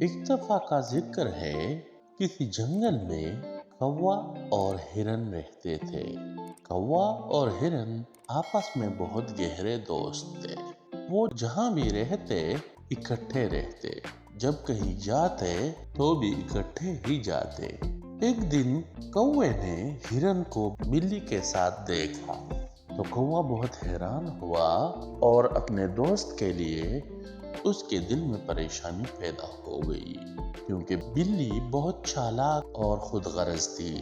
एक दफा का जिक्र है, किसी जंगल में कौवा और हिरन रहते थे। कौवा और हिरन आपस में बहुत गहरे दोस्त थे। वो जहाँ भी रहते इकट्ठे रहते, जब कहीं जाते तो भी इकट्ठे ही जाते। एक दिन कौवे ने हिरन को बिल्ली के साथ देखा तो कौवा बहुत हैरान हुआ और अपने दोस्त के लिए उसके दिल में परेशानी पैदा हो गई, क्योंकि बिल्ली बहुत चालाक और खुदगर्ज थी।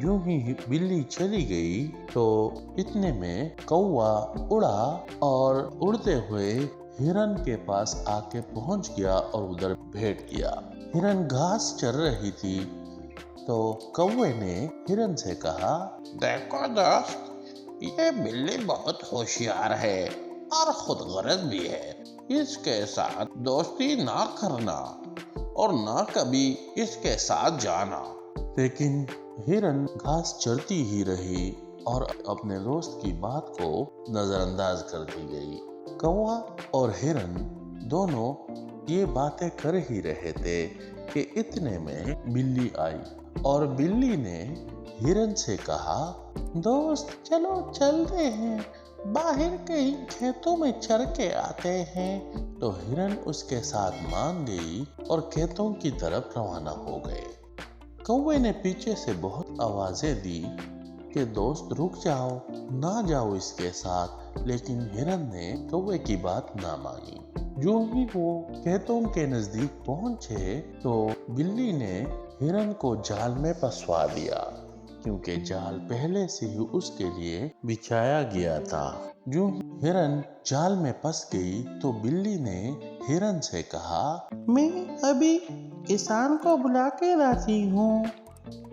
यूं ही बिल्ली चली गई तो इतने में कौवा उड़ा और उड़ते हुए हिरन के पास आके पहुंच गया और उधर बैठ गया। हिरन घास चर रही थी तो कौवे ने हिरन से कहा, देखो दोस्त, ये बिल्ली बहुत होशियार है और खुदगर्ज भी है। इसके साथ दोस्ती ना करना और ना कभी इसके साथ जाना। लेकिन हिरन घास चरती ही रही और अपने दोस्त की बात को नजरअंदाज कर दी गई। कौवा और हिरन दोनों ये बातें कर ही रहे थे कि इतने में बिल्ली आई और बिल्ली ने हिरन से कहा, दोस्त चलो चलते हैं, बाहर कहीं खेतों में चर के आते हैं। तो हिरन उसके साथ मान गई और खेतों की तरफ रवाना हो गए। कौवे ने पीछे से बहुत आवाजें दी कि दोस्त रुक जाओ, ना जाओ इसके साथ, लेकिन हिरन ने कौवे की बात ना मानी। जो ही वो खेतों के नजदीक पहुंचे तो बिल्ली ने हिरन को जाल में फंसवा दिया, क्योंकि जाल पहले से ही उसके लिए बिछाया गया था। जो हिरन जाल में फंस गई तो बिल्ली ने हिरन से कहा, मैं अभी किसान को बुला के लाती हूँ,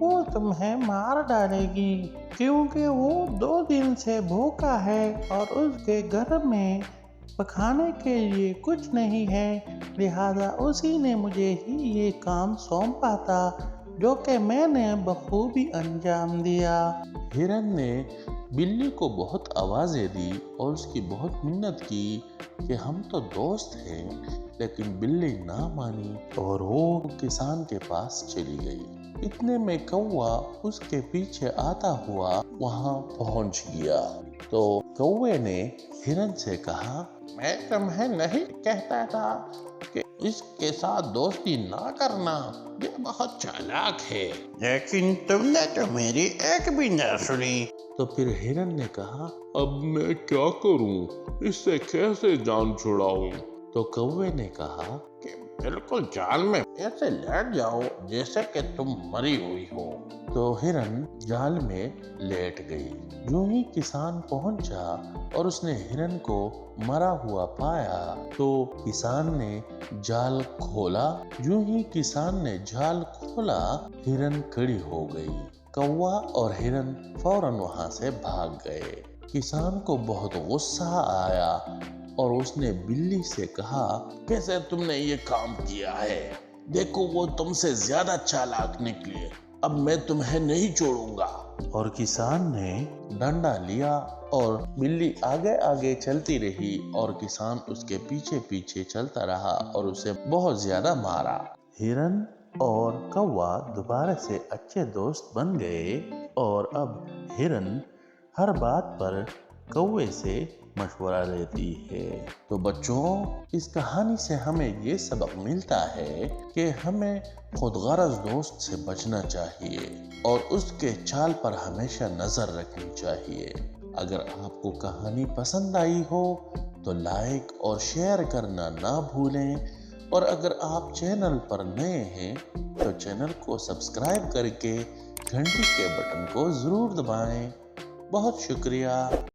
वो तुम्हें मार डालेगी, क्योंकि वो 2 दिन से भूखा है और उसके घर में पकाने के लिए कुछ नहीं है। लिहाजा उसी ने मुझे ही ये काम सौंपा था, जो कि मैंने बखूबी अंजाम दिया। हिरन ने बिल्ली को बहुत आवाजें दी और उसकी बहुत मिन्नत की कि हम तो दोस्त हैं, लेकिन बिल्ली ना मानी और वो किसान के पास चली गई। इतने में कौवा उसके पीछे आता हुआ वहां पहुंच गया तो कौवे ने हिरन से कहा, मैं तुम्हें नहीं कहता था कि इसके साथ दोस्ती ना करना, ये बहुत चालाक है, लेकिन तुमने तो मेरी एक भी ना सुनी। तो फिर हिरन ने कहा, अब मैं क्या करूं, इससे कैसे जान छुड़ाऊं? तो कौवे ने कहा कि बिल्कुल जाल में ऐसे लेट जाओ जैसे कि तुम मरी हुई हो। तो हिरन जाल में लेट गई। यूं ही किसान पहुंचा और उसने हिरन को मरा हुआ पाया तो किसान ने जाल खोला। यूं ही किसान ने जाल खोला, हिरन खड़ी हो गई। कौवा और हिरन फौरन वहां से भाग गए। किसान को बहुत गुस्सा आया और उसने बिल्ली से कहा, कैसे तुमने ये काम किया है? देखो वो तुमसे ज्यादा चालाक निकली, अब मैं तुम्हें नहीं छोड़ूंगा। और किसान ने डंडा लिया और बिल्ली आगे आगे चलती रही और किसान उसके पीछे पीछे चलता रहा और उसे बहुत ज्यादा मारा। हिरन और कौवा दोबारा से अच्छे दोस्त बन गए और अब हिरन हर बात पर कौवे से मशवरा लेती है। तो बच्चों, इस कहानी से हमें ये सबक मिलता है कि हमें खुदगर्ज दोस्त से बचना चाहिए और उसके चाल पर हमेशा नजर रखनी चाहिए। अगर आपको कहानी पसंद आई हो तो लाइक और शेयर करना ना भूलें और अगर आप चैनल पर नए हैं तो चैनल को सब्सक्राइब करके घंटी के बटन को जरूर दबाएं। बहुत शुक्रिया।